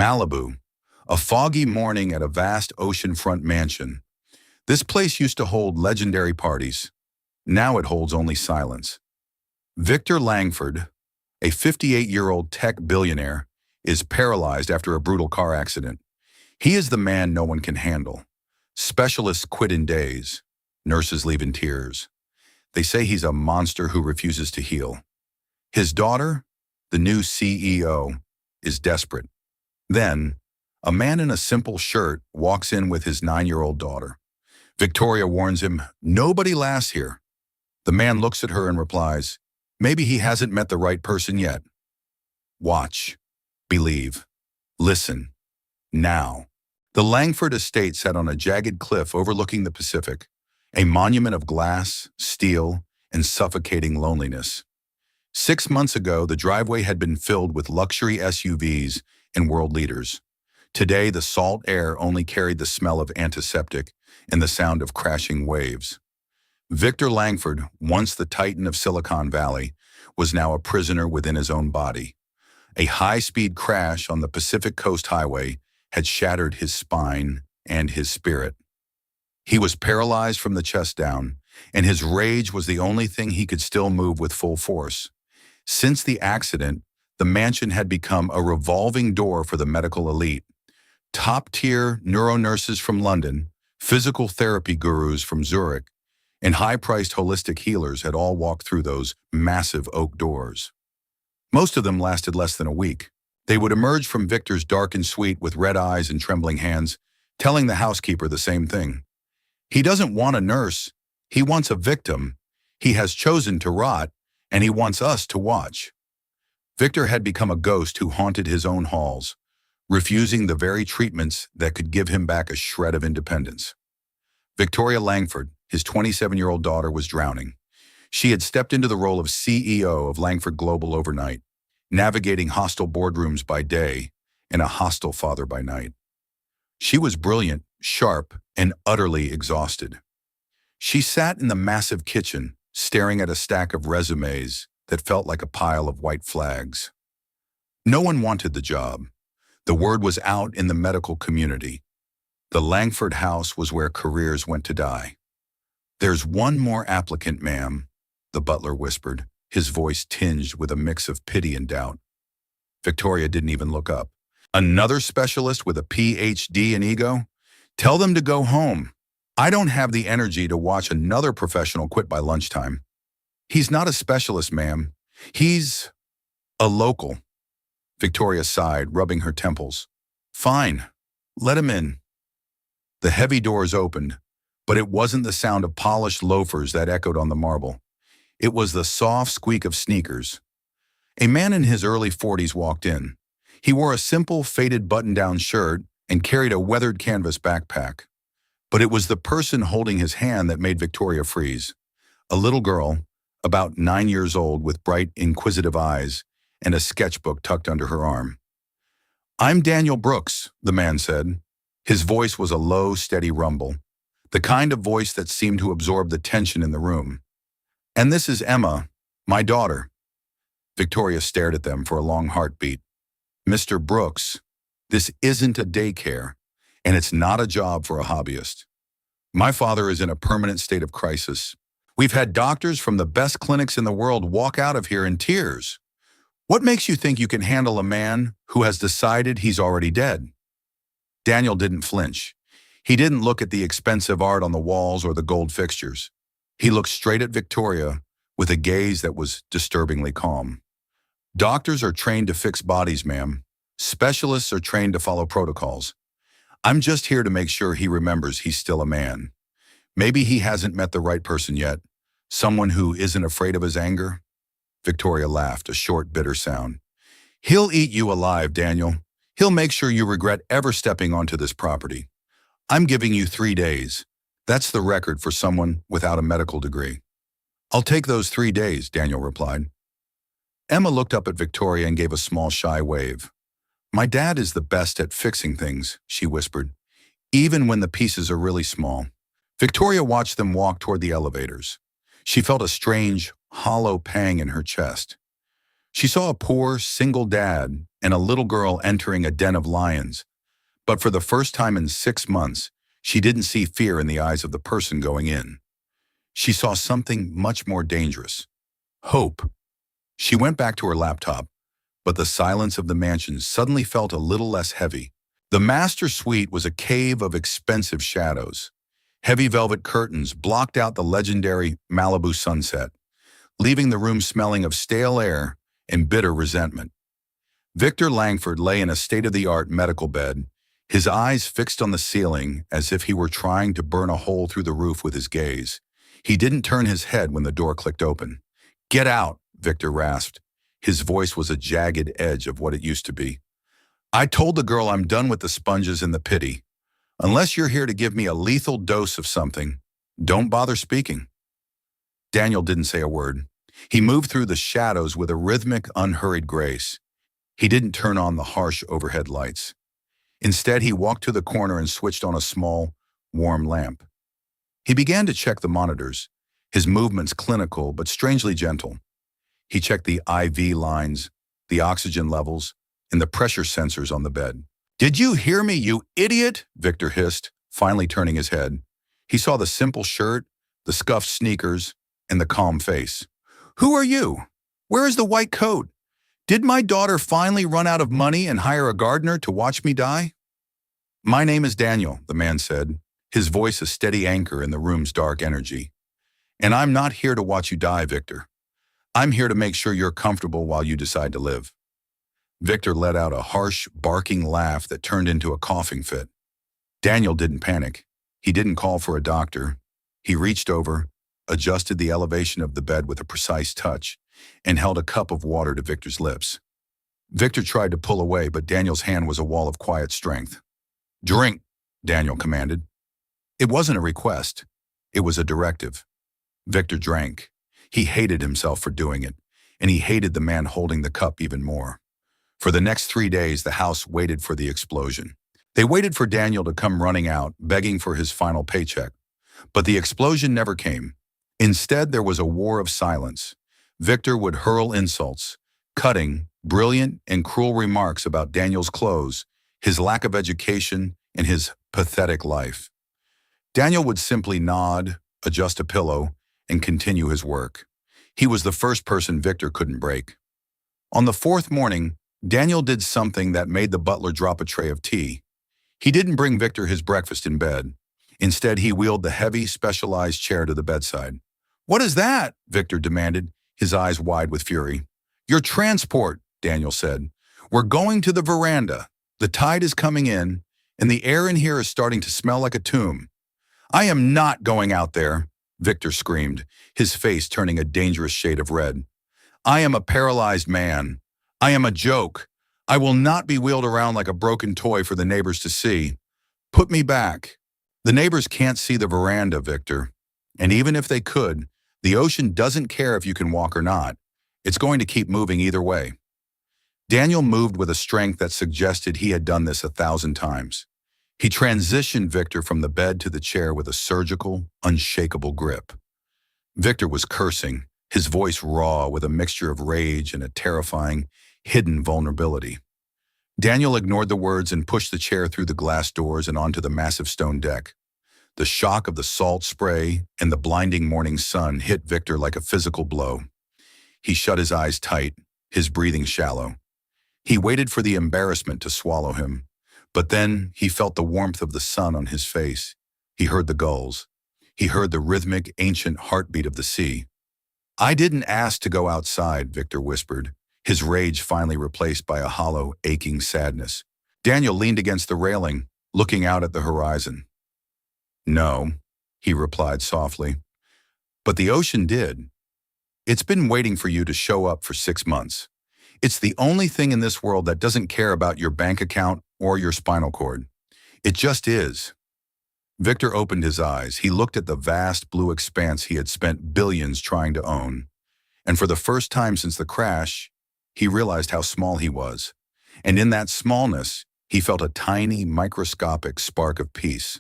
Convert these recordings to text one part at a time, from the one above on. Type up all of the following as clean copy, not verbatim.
Malibu, a foggy morning at a vast oceanfront mansion. This place used to hold legendary parties. Now it holds only silence. Victor Langford, a 58-year-old tech billionaire, is paralyzed after a brutal car accident. He is the man no one can handle. Specialists quit in days. Nurses leave in tears. They say he's a monster who refuses to heal. His daughter, the new CEO, is desperate. Then, a man in a simple shirt walks in with his 9-year-old daughter. Victoria warns him, "Nobody lasts here." The man looks at her and replies, "Maybe he hasn't met the right person yet." Watch, believe, listen, now. The Langford estate sat on a jagged cliff overlooking the Pacific, a monument of glass, steel, and suffocating loneliness. 6 months ago, the driveway had been filled with luxury SUVs and world leaders. Today, the salt air only carried the smell of antiseptic and the sound of crashing waves. Victor Langford, once the titan of Silicon Valley, was now a prisoner within his own body. A high-speed crash on the Pacific Coast Highway had shattered his spine and his spirit. He was paralyzed from the chest down, and his rage was the only thing he could still move with full force. Since the accident, the mansion had become a revolving door for the medical elite. Top-tier neuro-nurses from London, physical therapy gurus from Zurich, and high-priced holistic healers had all walked through those massive oak doors. Most of them lasted less than a week. They would emerge from Victor's darkened suite with red eyes and trembling hands, telling the housekeeper the same thing. He doesn't want a nurse. He wants a victim. He has chosen to rot, and he wants us to watch. Victor had become a ghost who haunted his own halls, refusing the very treatments that could give him back a shred of independence. Victoria Langford, his 27-year-old daughter, was drowning. She had stepped into the role of CEO of Langford Global overnight, navigating hostile boardrooms by day and a hostile father by night. She was brilliant, sharp, and utterly exhausted. She sat in the massive kitchen, staring at a stack of resumes that felt like a pile of white flags. No one wanted the job. The word was out in the medical community. The Langford house was where careers went to die. "There's one more applicant, ma'am," the butler whispered, his voice tinged with a mix of pity and doubt. Victoria didn't even look up. "Another specialist with a PhD in ego? Tell them to go home. I don't have the energy to watch another professional quit by lunchtime." "He's not a specialist, ma'am. He's a local." Victoria sighed, rubbing her temples. "Fine. Let him in." The heavy doors opened, but it wasn't the sound of polished loafers that echoed on the marble. It was the soft squeak of sneakers. A man in his early 40s walked in. He wore a simple, faded button-down shirt and carried a weathered canvas backpack. But it was the person holding his hand that made Victoria freeze. A little girl, about 9 years old, with bright, inquisitive eyes and a sketchbook tucked under her arm. "I'm Daniel Brooks," the man said. His voice was a low, steady rumble, the kind of voice that seemed to absorb the tension in the room. "And this is Emma, my daughter." Victoria stared at them for a long heartbeat. "Mr. Brooks, this isn't a daycare, and it's not a job for a hobbyist. My father is in a permanent state of crisis. We've had doctors from the best clinics in the world walk out of here in tears. What makes you think you can handle a man who has decided he's already dead?" Daniel didn't flinch. He didn't look at the expensive art on the walls or the gold fixtures. He looked straight at Victoria with a gaze that was disturbingly calm. "Doctors are trained to fix bodies, ma'am. Specialists are trained to follow protocols. I'm just here to make sure he remembers he's still a man. Maybe he hasn't met the right person yet, someone who isn't afraid of his anger." Victoria laughed, a short, bitter sound. "He'll eat you alive, Daniel. He'll make sure you regret ever stepping onto this property. I'm giving you 3 days. That's the record for someone without a medical degree." "I'll take those 3 days," Daniel replied. Emma looked up at Victoria and gave a small, shy wave. "My dad is the best at fixing things," she whispered, "even when the pieces are really small." Victoria watched them walk toward the elevators. She felt a strange, hollow pang in her chest. She saw a poor, single dad and a little girl entering a den of lions, but for the first time in 6 months, she didn't see fear in the eyes of the person going in. She saw something much more dangerous. Hope. She went back to her laptop, but the silence of the mansion suddenly felt a little less heavy. The master suite was a cave of expensive shadows. Heavy velvet curtains blocked out the legendary Malibu sunset, leaving the room smelling of stale air and bitter resentment. Victor Langford lay in a state-of-the-art medical bed, his eyes fixed on the ceiling as if he were trying to burn a hole through the roof with his gaze. He didn't turn his head when the door clicked open. "Get out," Victor rasped. His voice was a jagged edge of what it used to be. "I told the girl I'm done with the sponges and the pity. Unless you're here to give me a lethal dose of something, don't bother speaking." Daniel didn't say a word. He moved through the shadows with a rhythmic, unhurried grace. He didn't turn on the harsh overhead lights. Instead, he walked to the corner and switched on a small, warm lamp. He began to check the monitors, his movements clinical but strangely gentle. He checked the IV lines, the oxygen levels, and the pressure sensors on the bed. "Did you hear me, you idiot?" Victor hissed, finally turning his head. He saw the simple shirt, the scuffed sneakers, and the calm face. "Who are you? Where is the white coat? Did my daughter finally run out of money and hire a gardener to watch me die?" "My name is Daniel," the man said, his voice a steady anchor in the room's dark energy. "And I'm not here to watch you die, Victor. I'm here to make sure you're comfortable while you decide to live." Victor let out a harsh, barking laugh that turned into a coughing fit. Daniel didn't panic. He didn't call for a doctor. He reached over, adjusted the elevation of the bed with a precise touch, and held a cup of water to Victor's lips. Victor tried to pull away, but Daniel's hand was a wall of quiet strength. "Drink," Daniel commanded. It wasn't a request. It was a directive. Victor drank. He hated himself for doing it, and he hated the man holding the cup even more. For the next 3 days, the house waited for the explosion. They waited for Daniel to come running out, begging for his final paycheck. But the explosion never came. Instead, there was a war of silence. Victor would hurl insults, cutting, brilliant, and cruel remarks about Daniel's clothes, his lack of education, and his pathetic life. Daniel would simply nod, adjust a pillow, and continue his work. He was the first person Victor couldn't break. On the 4th morning, Daniel did something that made the butler drop a tray of tea. He didn't bring Victor his breakfast in bed. Instead, he wheeled the heavy, specialized chair to the bedside. "What is that?" Victor demanded, his eyes wide with fury. "Your transport," Daniel said. "We're going to the veranda. The tide is coming in, and the air in here is starting to smell like a tomb." "I am not going out there," Victor screamed, his face turning a dangerous shade of red. "I am a paralyzed man. I am a joke. I will not be wheeled around like a broken toy for the neighbors to see. Put me back." "The neighbors can't see the veranda, Victor. And even if they could, the ocean doesn't care if you can walk or not. It's going to keep moving either way." Daniel moved with a strength that suggested he had done this 1,000 times. He transitioned Victor from the bed to the chair with a surgical, unshakable grip. Victor was cursing, his voice raw with a mixture of rage and a terrifying, hidden vulnerability. Daniel ignored the words and pushed the chair through the glass doors and onto the massive stone deck. The shock of the salt spray and the blinding morning sun hit Victor like a physical blow. He shut his eyes tight, his breathing shallow. He waited for the embarrassment to swallow him, but then he felt the warmth of the sun on his face. He heard the gulls. He heard the rhythmic, ancient heartbeat of the sea. "I didn't ask to go outside," Victor whispered, his rage finally replaced by a hollow, aching sadness. Daniel leaned against the railing, looking out at the horizon. "No," he replied softly, "but the ocean did. It's been waiting for you to show up for 6 months. It's the only thing in this world that doesn't care about your bank account or your spinal cord. It just is." Victor opened his eyes. He looked at the vast blue expanse he had spent billions trying to own. And for the first time since the crash, he realized how small he was. And in that smallness, he felt a tiny, microscopic spark of peace.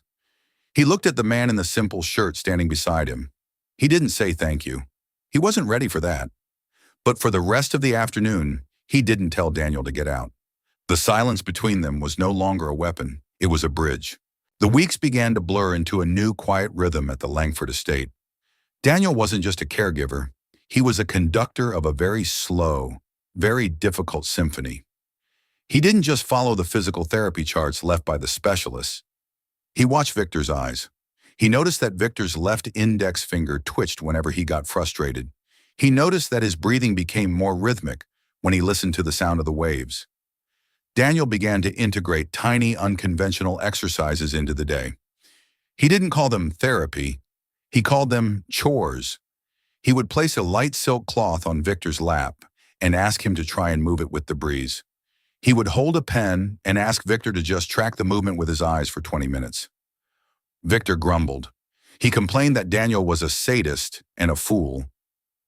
He looked at the man in the simple shirt standing beside him. He didn't say thank you. He wasn't ready for that. But for the rest of the afternoon, he didn't tell Daniel to get out. The silence between them was no longer a weapon, it was a bridge. The weeks began to blur into a new quiet rhythm at the Langford estate. Daniel wasn't just a caregiver, he was a conductor of a very slow, very difficult symphony. He didn't just follow the physical therapy charts left by the specialists. He watched Victor's eyes. He noticed that Victor's left index finger twitched whenever he got frustrated. He noticed that his breathing became more rhythmic when he listened to the sound of the waves. Daniel began to integrate tiny, unconventional exercises into the day. He didn't call them therapy, he called them chores. He would place a light silk cloth on Victor's lap and ask him to try and move it with the breeze. He would hold a pen and ask Victor to just track the movement with his eyes for 20 minutes. Victor grumbled. He complained that Daniel was a sadist and a fool.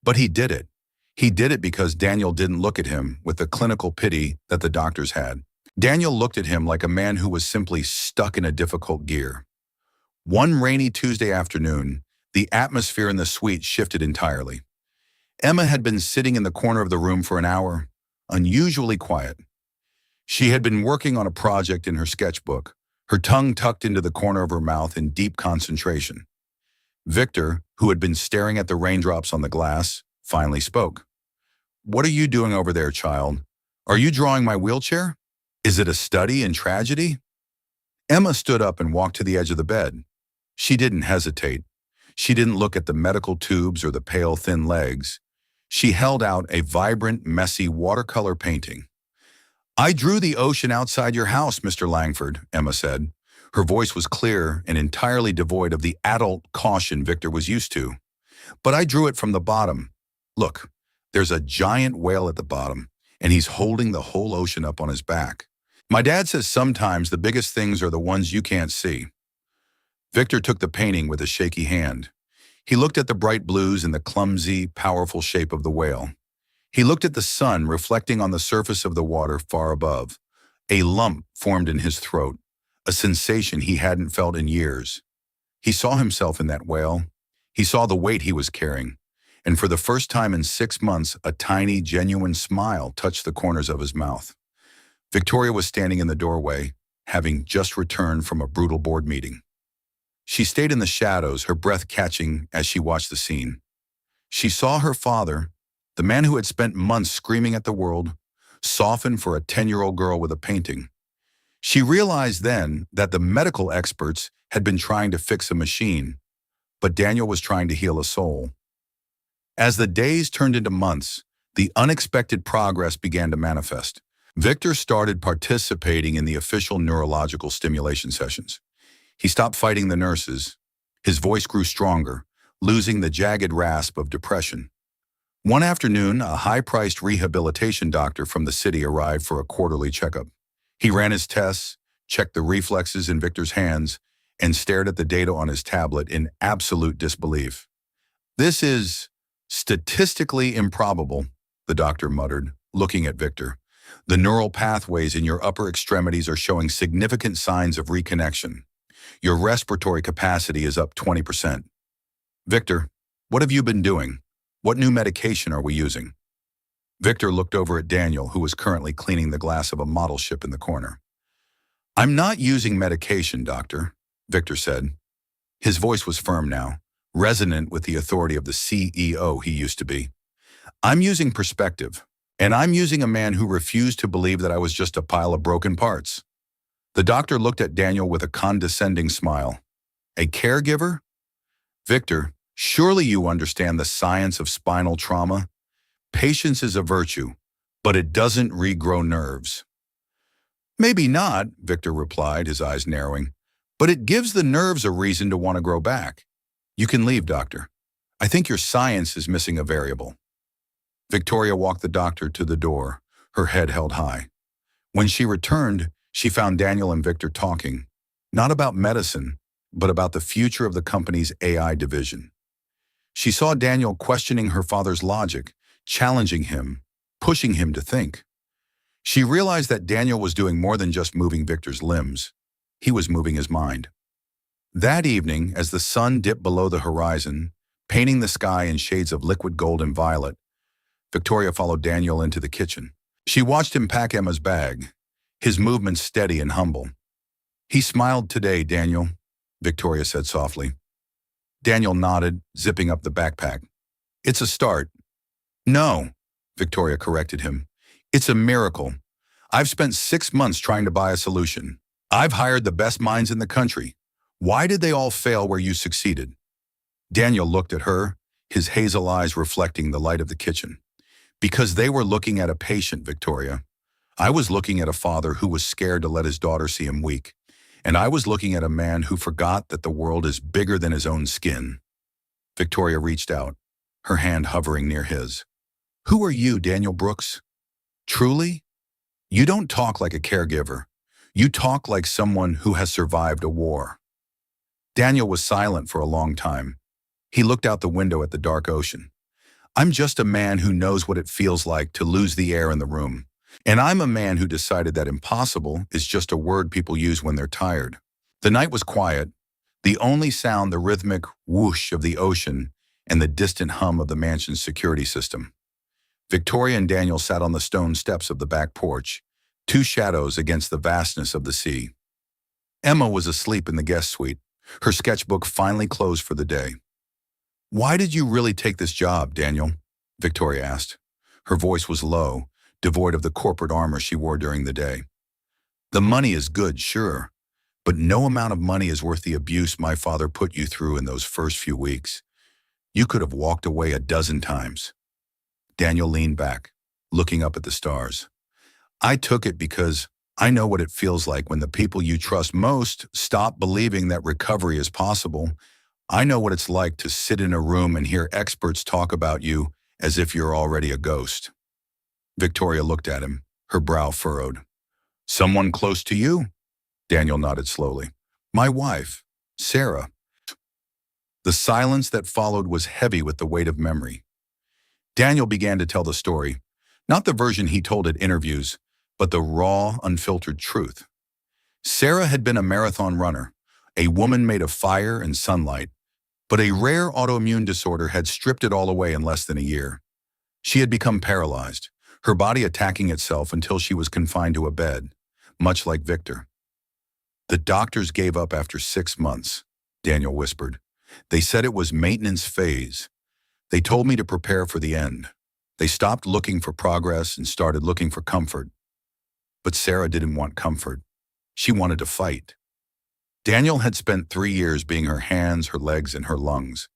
But he did it. He did it because Daniel didn't look at him with the clinical pity that the doctors had. Daniel looked at him like a man who was simply stuck in a difficult gear. One rainy Tuesday afternoon, the atmosphere in the suite shifted entirely. Emma had been sitting in the corner of the room for an hour, unusually quiet. She had been working on a project in her sketchbook, her tongue tucked into the corner of her mouth in deep concentration. Victor, who had been staring at the raindrops on the glass, finally spoke. "What are you doing over there, child? Are you drawing my wheelchair? Is it a study in tragedy?" Emma stood up and walked to the edge of the bed. She didn't hesitate. She didn't look at the medical tubes or the pale, thin legs. She held out a vibrant, messy watercolor painting. "I drew the ocean outside your house, Mr. Langford," Emma said. Her voice was clear and entirely devoid of the adult caution Victor was used to. "But I drew it from the bottom. Look, there's a giant whale at the bottom, and he's holding the whole ocean up on his back. My dad says sometimes the biggest things are the ones you can't see." Victor took the painting with a shaky hand. He looked at the bright blues and the clumsy, powerful shape of the whale. He looked at the sun reflecting on the surface of the water far above. A lump formed in his throat, a sensation he hadn't felt in years. He saw himself in that whale. He saw the weight he was carrying. And for the first time in 6 months, a tiny, genuine smile touched the corners of his mouth. Victoria was standing in the doorway, having just returned from a brutal board meeting. She stayed in the shadows, her breath catching as she watched the scene. She saw her father, the man who had spent months screaming at the world, soften for a 10-year-old girl with a painting. She realized then that the medical experts had been trying to fix a machine, but Daniel was trying to heal a soul. As the days turned into months, the unexpected progress began to manifest. Victor started participating in the official neurological stimulation sessions. He stopped fighting the nurses. His voice grew stronger, losing the jagged rasp of depression. One afternoon, a high-priced rehabilitation doctor from the city arrived for a quarterly checkup. He ran his tests, checked the reflexes in Victor's hands, and stared at the data on his tablet in absolute disbelief. "This is statistically improbable," the doctor muttered, looking at Victor. "The neural pathways in your upper extremities are showing significant signs of reconnection. Your respiratory capacity is up 20%. Victor, what have you been doing? What new medication are we using?" Victor looked over at Daniel, who was currently cleaning the glass of a model ship in the corner. "I'm not using medication, doctor," Victor said. His voice was firm now, resonant with the authority of the CEO he used to be. "I'm using perspective, and I'm using a man who refused to believe that I was just a pile of broken parts." The doctor looked at Daniel with a condescending smile. "A caregiver? Victor, surely you understand the science of spinal trauma? Patience is a virtue, but it doesn't regrow nerves." "Maybe not," Victor replied, his eyes narrowing, "but it gives the nerves a reason to want to grow back. You can leave, doctor. I think your science is missing a variable." Victoria walked the doctor to the door, her head held high. When she returned, she found Daniel and Victor talking, not about medicine, but about the future of the company's AI division. She saw Daniel questioning her father's logic, challenging him, pushing him to think. She realized that Daniel was doing more than just moving Victor's limbs. He was moving his mind. That evening, as the sun dipped below the horizon, painting the sky in shades of liquid gold and violet, Victoria followed Daniel into the kitchen. She watched him pack Emma's bag, his movements steady and humble. "He smiled today, Daniel," Victoria said softly. Daniel nodded, zipping up the backpack. "It's a start." "No," Victoria corrected him. "It's a miracle. I've spent 6 months trying to buy a solution. I've hired the best minds in the country. Why did they all fail where you succeeded?" Daniel looked at her, his hazel eyes reflecting the light of the kitchen. "Because they were looking at a patient, Victoria. I was looking at a father who was scared to let his daughter see him weak. And I was looking at a man who forgot that the world is bigger than his own skin." Victoria reached out, her hand hovering near his. "Who are you, Daniel Brooks? Truly? You don't talk like a caregiver. You talk like someone who has survived a war." Daniel was silent for a long time. He looked out the window at the dark ocean. "I'm just a man who knows what it feels like to lose the air in the room. And I'm a man who decided that impossible is just a word people use when they're tired." The night was quiet, the only sound the rhythmic whoosh of the ocean and the distant hum of the mansion's security system. Victoria and Daniel sat on the stone steps of the back porch, two shadows against the vastness of the sea. Emma was asleep in the guest suite, her sketchbook finally closed for the day. "Why did you really take this job, Daniel?" Victoria asked. Her voice was low, devoid of the corporate armor she wore during the day. "The money is good, sure, but no amount of money is worth the abuse my father put you through in those first few weeks. You could have walked away a dozen times." Daniel leaned back, looking up at the stars. "I took it because I know what it feels like when the people you trust most stop believing that recovery is possible. I know what it's like to sit in a room and hear experts talk about you as if you're already a ghost." Victoria looked at him, her brow furrowed. "Someone close to you?" Daniel nodded slowly. "My wife, Sarah." The silence that followed was heavy with the weight of memory. Daniel began to tell the story, not the version he told at interviews, but the raw, unfiltered truth. Sarah had been a marathon runner, a woman made of fire and sunlight, but a rare autoimmune disorder had stripped it all away in less than a year. She had become paralyzed, her body attacking itself until she was confined to a bed, much like Victor. "The doctors gave up after 6 months, Daniel whispered. "They said it was maintenance phase. They told me to prepare for the end. They stopped looking for progress and started looking for comfort. But Sarah didn't want comfort. She wanted to fight." Daniel had spent 3 years being her hands, her legs, and her lungs.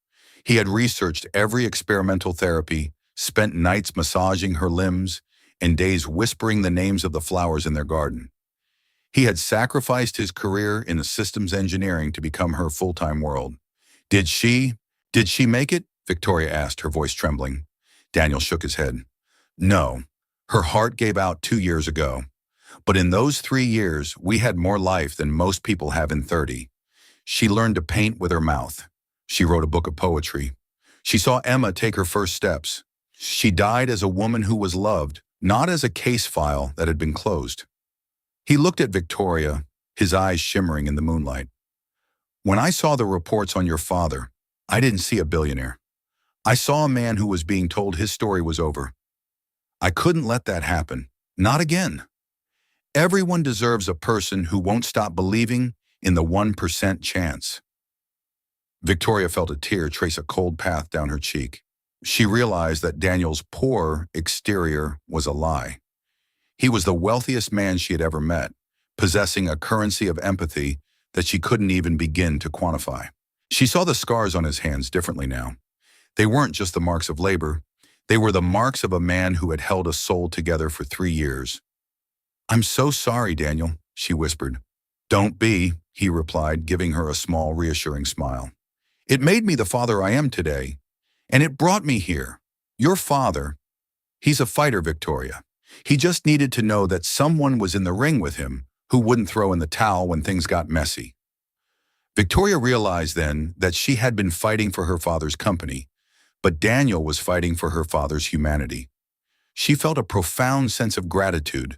He had researched every experimental therapy, spent nights massaging her limbs, and days whispering the names of the flowers in their garden. He had sacrificed his career in systems engineering to become her full-time world. Did she make it?" Victoria asked, her voice trembling. Daniel shook his head. "No, her heart gave out 2 years ago. But in those 3 years, we had more life than most people have in 30. She learned to paint with her mouth. She wrote a book of poetry. She saw Emma take her first steps. She died as a woman who was loved, not as a case file that had been closed." He looked at Victoria, his eyes shimmering in the moonlight. "When I saw the reports on your father, I didn't see a billionaire. I saw a man who was being told his story was over. I couldn't let that happen. Not again. Everyone deserves a person who won't stop believing in the 1% chance." Victoria felt a tear trace a cold path down her cheek. She realized that Daniel's poor exterior was a lie. He was the wealthiest man she had ever met, possessing a currency of empathy that she couldn't even begin to quantify. She saw the scars on his hands differently now. They weren't just the marks of labor. They were the marks of a man who had held a soul together for 3 years. "I'm so sorry, Daniel," she whispered. "Don't be," he replied, giving her a small, reassuring smile. "It made me the father I am today, and it brought me here. Your father, he's a fighter, Victoria. He just needed to know that someone was in the ring with him who wouldn't throw in the towel when things got messy." Victoria realized then that she had been fighting for her father's company, but Daniel was fighting for her father's humanity. She felt a profound sense of gratitude,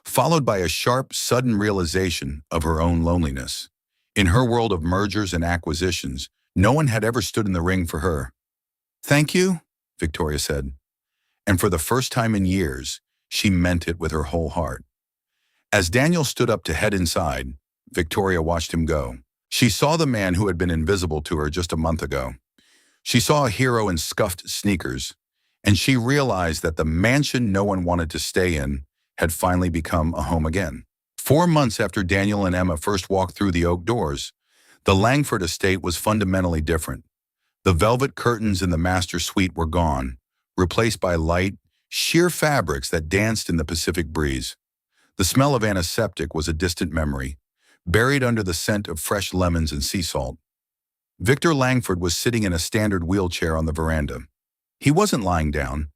followed by a sharp, sudden realization of her own loneliness. In her world of mergers and acquisitions, no one had ever stood in the ring for her. "Thank you," Victoria said. And for the first time in years, she meant it with her whole heart. As Daniel stood up to head inside, Victoria watched him go. She saw the man who had been invisible to her just a month ago. She saw a hero in scuffed sneakers, and she realized that the mansion no one wanted to stay in had finally become a home again. 4 months after Daniel and Emma first walked through the oak doors, the Langford estate was fundamentally different. The velvet curtains in the master suite were gone, replaced by light, sheer fabrics that danced in the Pacific breeze. The smell of antiseptic was a distant memory, buried under the scent of fresh lemons and sea salt. Victor Langford was sitting in a standard wheelchair on the veranda. He wasn't lying down.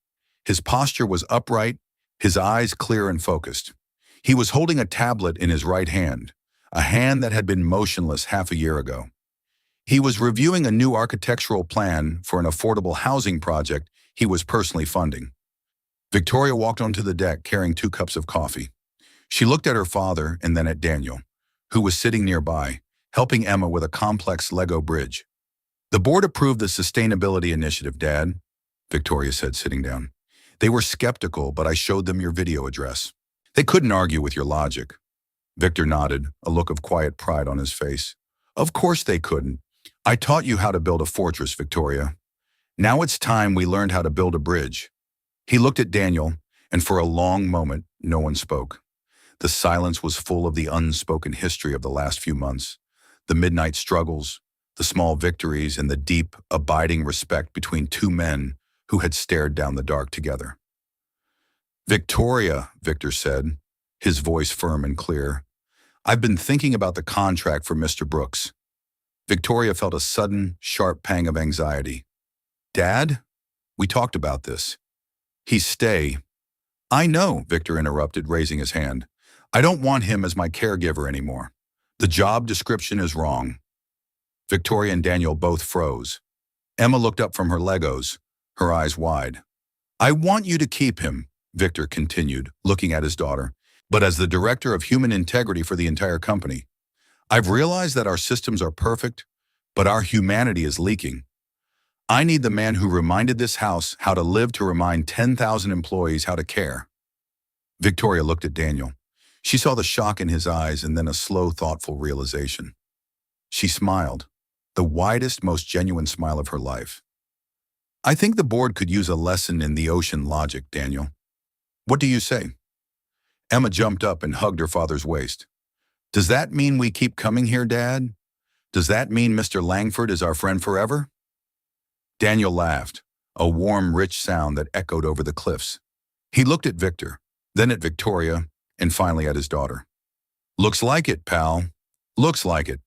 His posture was upright, his eyes clear and focused. He was holding a tablet in his right hand, a hand that had been motionless half a year ago. He was reviewing a new architectural plan for an affordable housing project he was personally funding. Victoria walked onto the deck carrying 2 cups of coffee. She looked at her father and then at Daniel, who was sitting nearby, helping Emma with a complex Lego bridge. "The board approved the sustainability initiative, Dad," Victoria said, sitting down. "They were skeptical, but I showed them your video address. They couldn't argue with your logic." Victor nodded, a look of quiet pride on his face. "Of course they couldn't. I taught you how to build a fortress, Victoria. Now it's time we learned how to build a bridge." He looked at Daniel, and for a long moment, no one spoke. The silence was full of the unspoken history of the last few months, the midnight struggles, the small victories, and the deep, abiding respect between 2 men who had stared down the dark together. "Victoria," Victor said, his voice firm and clear, "I've been thinking about the contract for Mr. Brooks." Victoria felt a sudden, sharp pang of anxiety. "Dad? We talked about this. He's stay." "I know," Victor interrupted, raising his hand. "I don't want him as my caregiver anymore. The job description is wrong." Victoria and Daniel both froze. Emma looked up from her Legos, her eyes wide. "I want you to keep him," Victor continued, looking at his daughter, "but as the director of human integrity for the entire company. I've realized that our systems are perfect, but our humanity is leaking. I need the man who reminded this house how to live to remind 10,000 employees how to care." Victoria looked at Daniel. She saw the shock in his eyes and then a slow, thoughtful realization. She smiled, the widest, most genuine smile of her life. "I think the board could use a lesson in the ocean logic, Daniel. What do you say?" Emma jumped up and hugged her father's waist. "Does that mean we keep coming here, Dad? Does that mean Mr. Langford is our friend forever?" Daniel laughed, a warm, rich sound that echoed over the cliffs. He looked at Victor, then at Victoria, and finally at his daughter. "Looks like it, pal. Looks like it."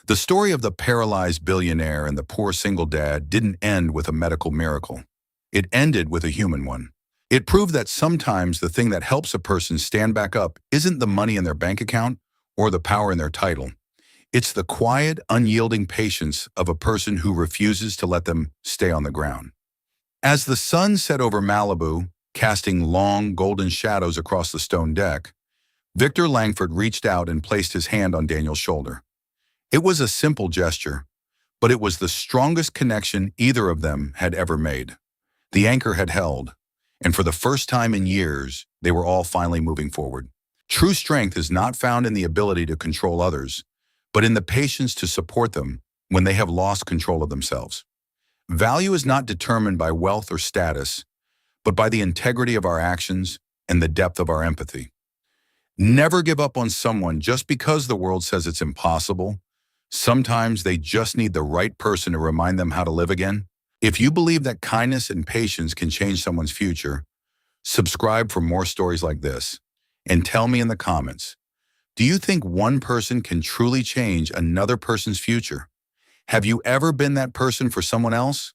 The story of the paralyzed billionaire and the poor single dad didn't end with a medical miracle. It ended with a human one. It proved that sometimes the thing that helps a person stand back up isn't the money in their bank account or the power in their title. It's the quiet, unyielding patience of a person who refuses to let them stay on the ground. As the sun set over Malibu, casting long, golden shadows across the stone deck, Victor Langford reached out and placed his hand on Daniel's shoulder. It was a simple gesture, but it was the strongest connection either of them had ever made. The anchor had held, and for the first time in years, they were all finally moving forward. True strength is not found in the ability to control others, but in the patience to support them when they have lost control of themselves. Value is not determined by wealth or status, but by the integrity of our actions and the depth of our empathy. Never give up on someone just because the world says it's impossible. Sometimes they just need the right person to remind them how to live again. If you believe that kindness and patience can change someone's future, subscribe for more stories like this. And tell me in the comments, do you think one person can truly change another person's future? Have you ever been that person for someone else?